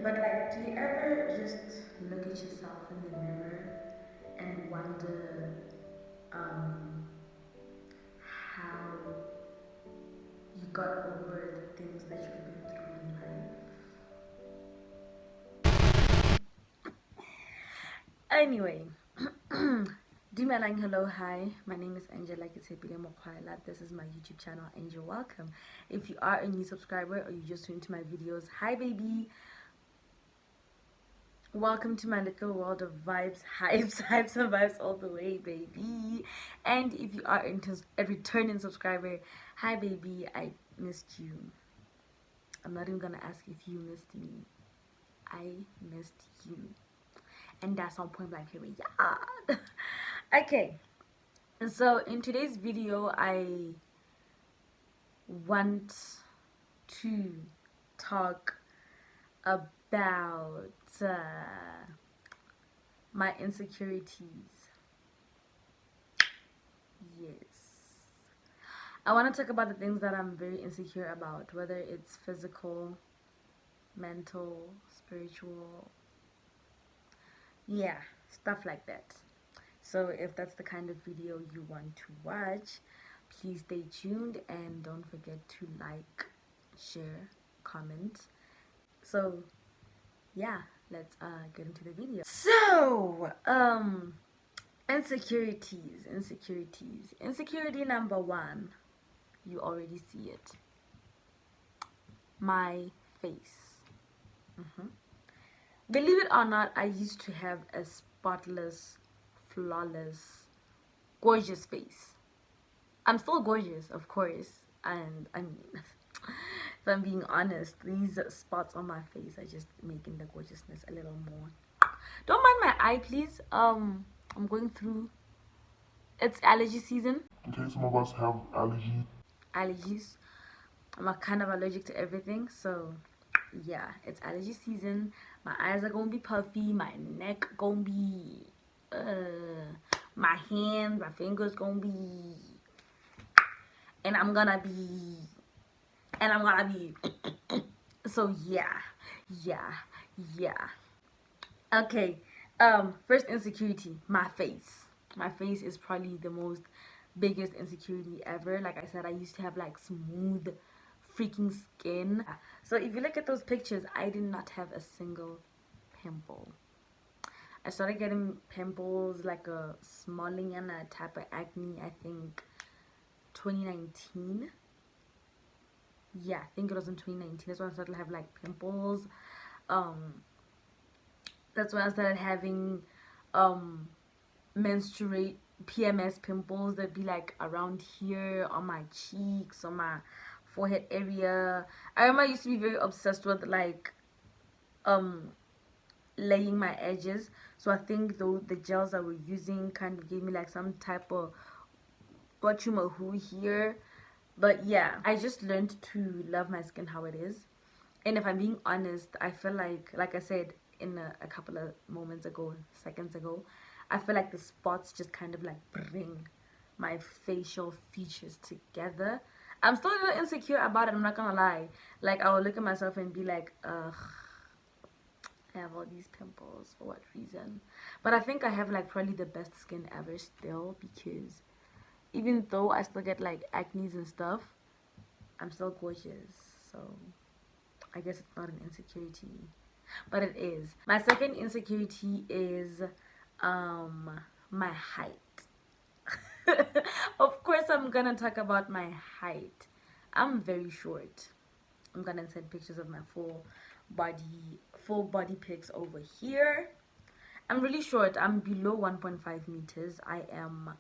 But like, do you ever just look at yourself in the mirror and wonder how you got over the things that you've been through in life? Anyway, Dumelang, hello, hi. My name is Angela Ketshepile Mokgwaela. This is my YouTube channel, and you're welcome. If you are a new subscriber or you just tuned into my videos, hi, baby. Welcome to my little world of vibes, hypes, hypes, and vibes all the way, baby. And if you are a returning subscriber, hi, baby. I missed you. I'm not even gonna ask if you missed me. I missed you, and that's on point blank period. Yeah. Okay. And so in today's video, I want to talk about my insecurities. Yes. I want to talk about the things that I'm very insecure about, whether it's physical, mental, spiritual, yeah, stuff like that. So if that's the kind of video you want to watch, please stay tuned and don't forget to like, share, comment. So yeah, let's get into the video. So insecurities. Insecurity number one, you already see it, my face. Believe it or not, I used to have a spotless, flawless, gorgeous face. I'm still gorgeous, of course, and I mean, if I'm being honest, these spots on my face are just making the gorgeousness a little more. Don't mind my eye, please. I'm going through. It's allergy season. Okay, some of us have Allergies. I'm kind of allergic to everything, so yeah, it's allergy season. My eyes are gonna be puffy. My neck gonna be. My hands, my fingers gonna be. And I'm gonna be. So yeah. Okay. First insecurity, my face. My face is probably the most biggest insecurity ever. Like I said, I used to have like smooth freaking skin. So if you look at those pictures, I did not have a single pimple. I started getting pimples, like a smalling and a type of acne, I think 2019. Yeah, I think it was in 2019. That's when I started to have like pimples. That's when I started having menstruate PMS pimples that be like around here, on my cheeks, on my forehead area. I remember I used to be very obsessed with like laying my edges. So I think though the gels that we're using kind of gave me like some type of who here. But yeah, I just learned to love my skin how it is. And if I'm being honest, I feel like I said in a couple of seconds ago, I feel like the spots just kind of like bring my facial features together. I'm still a little insecure about it, I'm not gonna lie. Like, I will look at myself and be like, ugh, I have all these pimples, for what reason? But I think I have like probably the best skin ever still, because even though I still get like acne and stuff, I'm still gorgeous. So I guess it's not an insecurity, but it is. My second insecurity is my height. Of course I'm gonna talk about my height. I'm very short. I'm gonna send pictures of my full body pics over here. I'm really short. I'm below 1.5 meters. I am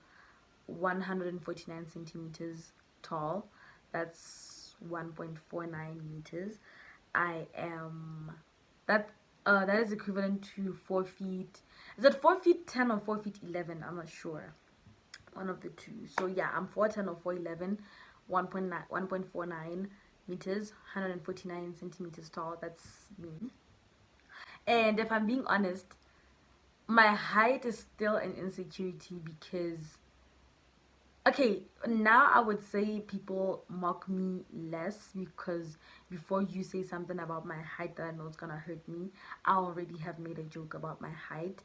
149 centimeters tall. That's 1.49 meters. I am that is equivalent to 4 feet. Is it 4 feet 10 or 4 feet 11? I'm not sure. One of the two. So yeah, I'm 4'10" or 4'11", 1.49 meters, 149 centimeters tall. That's me. And if I'm being honest, my height is still an insecurity because Okay, now I would say people mock me less because before you say something about my height that I know it's gonna hurt me, I already have made a joke about my height.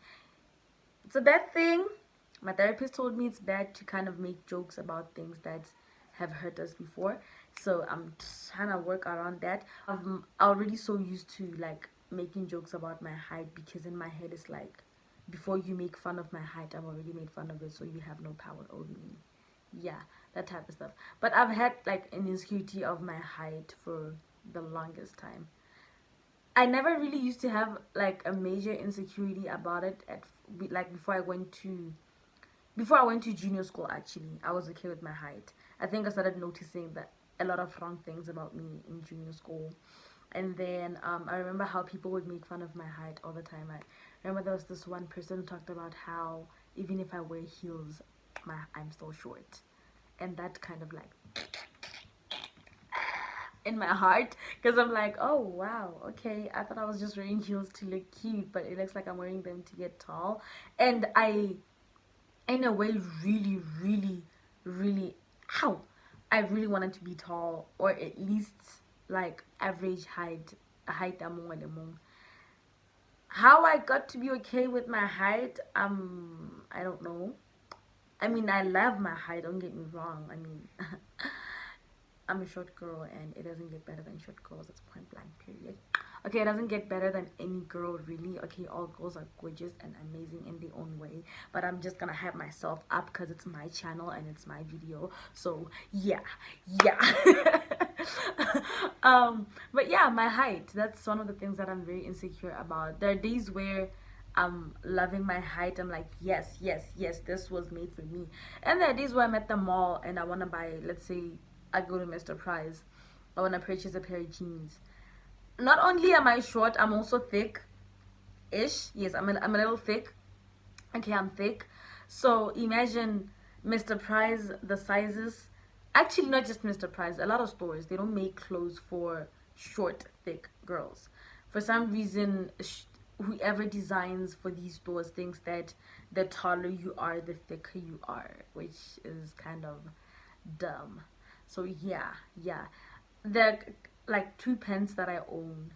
It's a bad thing. My therapist told me it's bad to kind of make jokes about things that have hurt us before. So I'm trying to work around that. I'm already so used to like making jokes about my height because in my head it's like, before you make fun of my height, I've already made fun of it, so you have no power over me. Yeah, that type of stuff. But I've had like an insecurity of my height for the longest time. I never really used to have like a major insecurity about it at like before I went to junior school. Actually, I was okay with my height. I think I started noticing that a lot of wrong things about me in junior school. And then I remember how people would make fun of my height all the time. I remember there was this one person who talked about how even if I wear heels, I'm still short, and that kind of like in my heart, because I'm like, oh wow, okay, I thought I was just wearing heels to look cute, but it looks like I'm wearing them to get tall. And I, in a way, really, really, really, ow, I really wanted to be tall, or at least like average height, a height among among. How I got to be okay with my height, I don't know. I mean, I love my height, don't get me wrong. I mean, I'm a short girl and it doesn't get better than short girls. It's point blank, period. Okay, it doesn't get better than any girl, really. Okay, all girls are gorgeous and amazing in their own way. But I'm just gonna hype myself up because it's my channel and it's my video. So, yeah. Yeah. But yeah, my height. That's one of the things that I'm very insecure about. There are days where I'm loving my height. I'm like, yes, yes, yes, this was made for me. And there are days where I'm at the mall and I want to buy, let's say, I go to Mr. Price. I want to purchase a pair of jeans. Not only am I short, I'm also thick-ish. Yes, I'm a little thick. Okay, I'm thick. So imagine Mr. Price, the sizes. Actually, not just Mr. Price. A lot of stores, they don't make clothes for short, thick girls. For some reason, whoever designs for these stores thinks that the taller you are, the thicker you are, which is kind of dumb. So yeah, yeah. The like two pants that I own,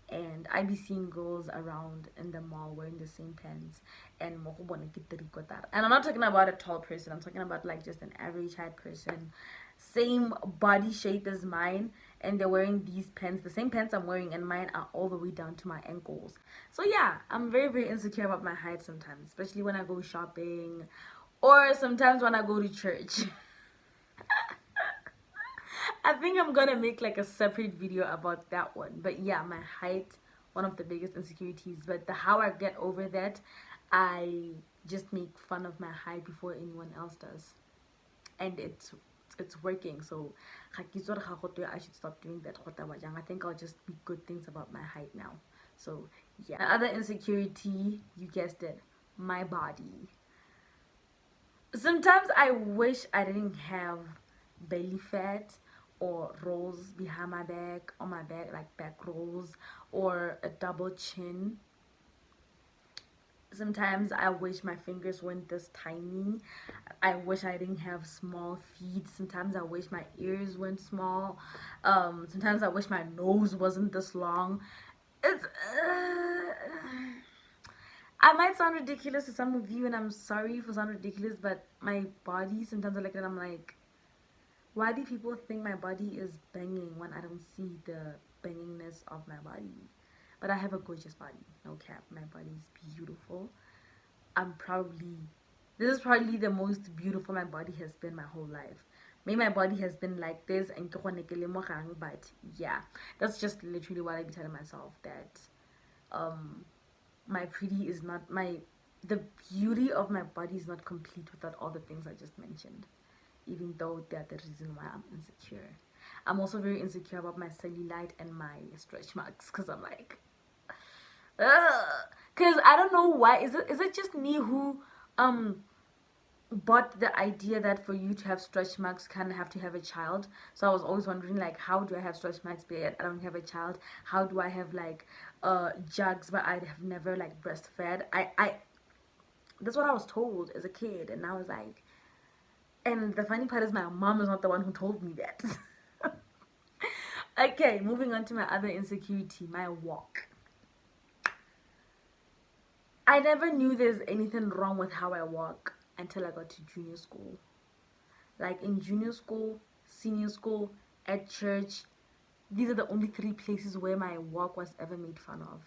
and I be seeing girls around in the mall wearing the same pants, and I'm not talking about a tall person. I'm talking about like just an average height person, same body shape as mine, and they're wearing these pants, the same pants I'm wearing, and mine are all the way down to my ankles. So yeah, I'm very very insecure about my height sometimes, especially when I go shopping, or sometimes when I go to church. I think I'm gonna make like a separate video about that one. But yeah, my height, one of the biggest insecurities. But the how I get over that, I just make fun of my height before anyone else does, and it's working. So I should stop doing that. I think I'll just speak good things about my height now. So yeah. Another insecurity, you guessed it, my body. Sometimes I wish I didn't have belly fat or rolls behind my back, on my back, like back rolls, or a double chin. Sometimes I wish my fingers weren't this tiny. I wish I didn't have small feet. Sometimes I wish my ears weren't small. Sometimes I wish my nose wasn't this long. It's I might sound ridiculous to some of you, and I'm sorry for sounding ridiculous, but my body, sometimes I look at it, I'm like, why do people think my body is banging when I don't see the bangingness of my body? But I have a gorgeous body, no cap. My body is beautiful. I'm probably, this is probably the most beautiful my body has been my whole life. Maybe my body has been like this, and but yeah, that's just literally what I be telling myself, that um my pretty is not my, the beauty of my body is not complete without all the things I just mentioned, even though they're the reason why I'm insecure. I'm also very insecure about my cellulite and my stretch marks, because I'm like, because I don't know why. Is it just me who um bought the idea that for you to have stretch marks you kind of have to have a child? So I was always wondering, like, how do I have stretch marks but yet I don't have a child? How do I have like jugs but I have never like breastfed? I that's what I was told as a kid, and I was like, And the funny part is my mom is not the one who told me that. Okay, moving on to my other insecurity, my walk. I never knew there's anything wrong with how I walk until I got to junior school. Like in junior school, senior school, at church, these are the only three places where my walk was ever made fun of.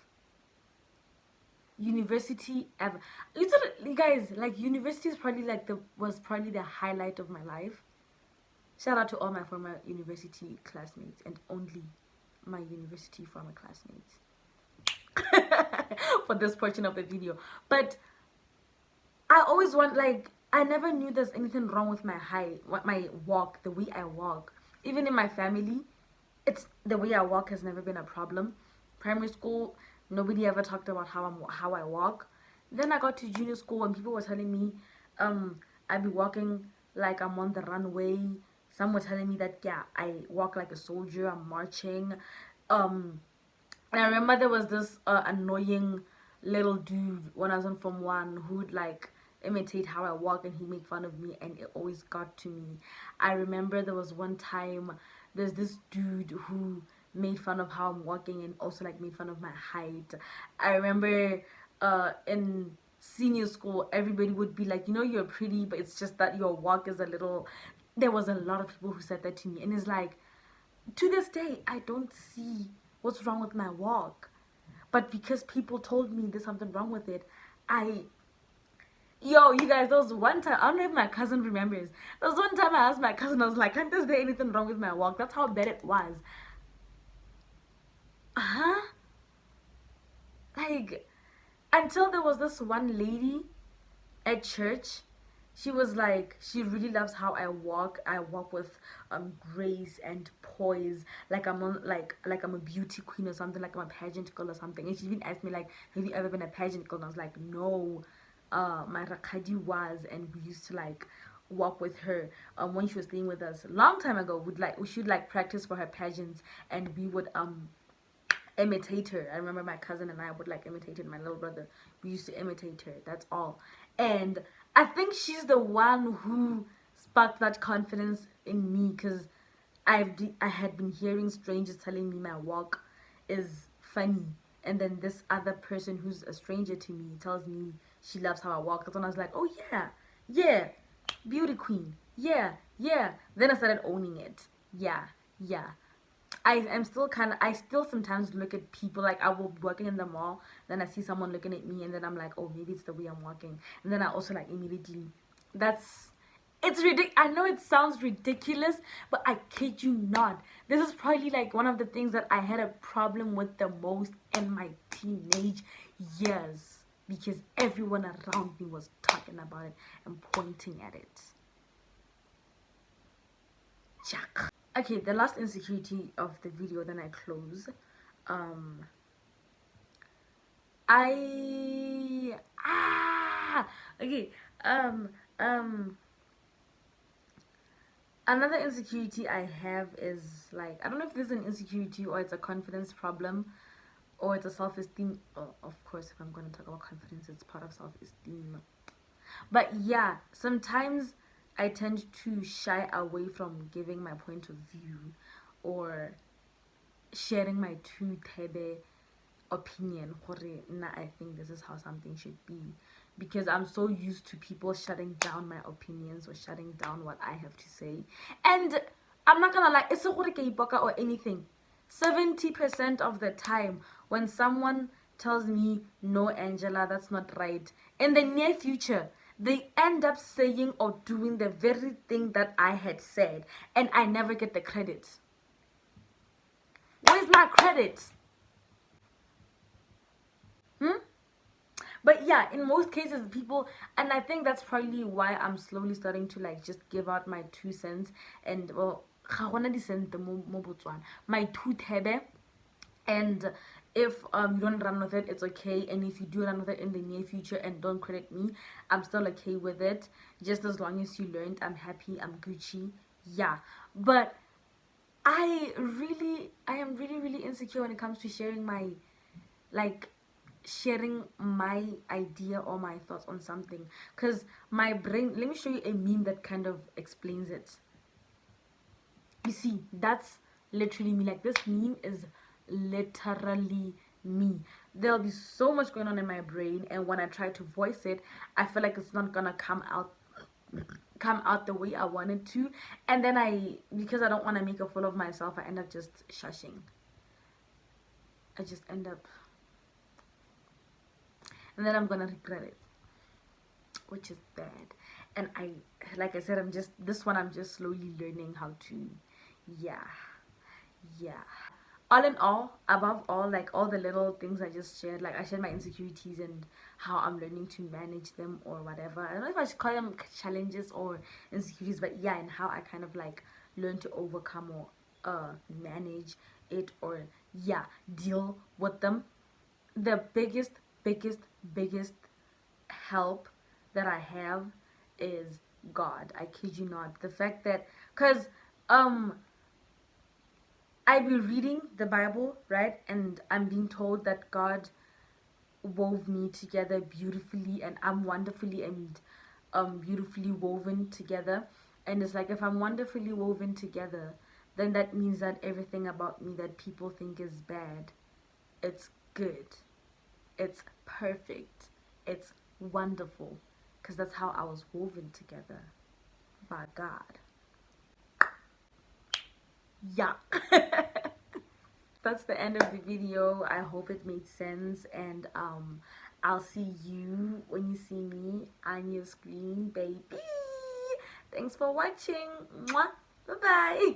University ever. You guys, like university is probably like was probably the highlight of my life. Shout out to all my former university classmates and only my university former classmates for this portion of the video. But I always want, like, I never knew there's anything wrong with my height, my walk, the way I walk. Even in my family, it's the way I walk has never been a problem. Primary school, nobody ever talked about how I walk. Then I got to junior school and people were telling me I'd be walking like I'm on the runway. Some were telling me that, yeah, I walk like a soldier, I'm marching. And I remember there was this annoying little dude when I was in Form 1 who would like imitate how I walk and he'd make fun of me, and it always got to me. I remember there was one time there's this dude who made fun of how I'm walking and also like made fun of my height. I remember in senior school everybody would be like, you know, you're pretty, but it's just that your walk is a little. There was a lot of people who said that to me, and it's like, to this day I don't see what's wrong with my walk, but because people told me there's something wrong with it, you guys, there was one time, I don't know if my cousin remembers, there was one time I asked my cousin, I was like, can't there anything wrong with my walk? That's how bad it was. Like, until there was this one lady at church. She was like, she really loves how I walk. I walk with grace and poise, like I'm on, like I'm a beauty queen or something, like I'm a pageant girl or something. And she even asked me like, have you ever been a pageant girl? And I was like, no. My rakadi was, and we used to like walk with her when she was staying with us a long time ago. We should like practice for her pageants, and we would imitate her. I remember my cousin and I would like imitate her, my little brother. We used to imitate her. That's all. And I think she's the one who sparked that confidence in me, because I had been hearing strangers telling me my walk is funny, and then this other person who's a stranger to me tells me she loves how I walk. That's when I was like, oh yeah, yeah, beauty queen, yeah, yeah. Then I started owning it. Yeah, yeah. I'm still I still sometimes look at people, like I will be working in the mall, then I see someone looking at me, and then I'm like, oh, maybe it's the way I'm walking. And then I also like immediately, it's ridiculous. I know it sounds ridiculous, but I kid you not. This is probably like one of the things that I had a problem with the most in my teenage years, because everyone around me was talking about it and pointing at it. Jack. Okay, the last insecurity of the video, then I close. Okay. Another insecurity I have is, like, I don't know if this is an insecurity or it's a confidence problem or it's a self-esteem. Oh, of course, if I'm going to talk about confidence, it's part of self-esteem. But yeah, sometimes I tend to shy away from giving my point of view or sharing my true tebe opinion. I think this is how something should be, because I'm so used to people shutting down my opinions or shutting down what I have to say. And I'm not gonna lie, it's a or anything. 70% of the time when someone tells me, no, Angela, that's not right, in the near future they end up saying or doing the very thing that I had said, and I never get the credit. Where's my credit? But yeah, in most cases people, and I think that's probably why I'm slowly starting to like just give out my 2 cents, and well, my 2 tebe. And if you don't run with it, it's okay. And if you do run with it in the near future and don't credit me, I'm still okay with it. Just as long as you learned, I'm happy, I'm Gucci. Yeah. But I am really, really insecure when it comes to sharing my, like, sharing my idea or my thoughts on something, because my brain, let me show you a meme that kind of explains it. You see, that's literally me. Like, this meme is literally me. There'll be so much going on in my brain, and when I try to voice it, I feel like it's not gonna come out the way I wanted to. And then because I don't want to make a fool of myself, I end up just shushing. I just end up, and then I'm gonna regret it, which is bad. And like I said, I'm just slowly learning how to, yeah, yeah. All in all, above all, like all the little things I just shared, like I shared my insecurities and how I'm learning to manage them or whatever. I don't know if I should call them challenges or insecurities, but yeah, and how I kind of like learn to overcome or manage it, or yeah, deal with them. The biggest, biggest help that I have is God. I kid you not. The fact that, cause I be reading the Bible, right, and I'm being told that God wove me together beautifully, and I'm wonderfully and beautifully woven together. And it's like, if I'm wonderfully woven together, then that means that everything about me that people think is bad, it's good, it's perfect, it's wonderful, because that's how I was woven together by God. Yeah. That's the end of the video. I hope it made sense, and I'll see you when you see me on your screen, baby. Thanks for watching. Mwah. Bye bye.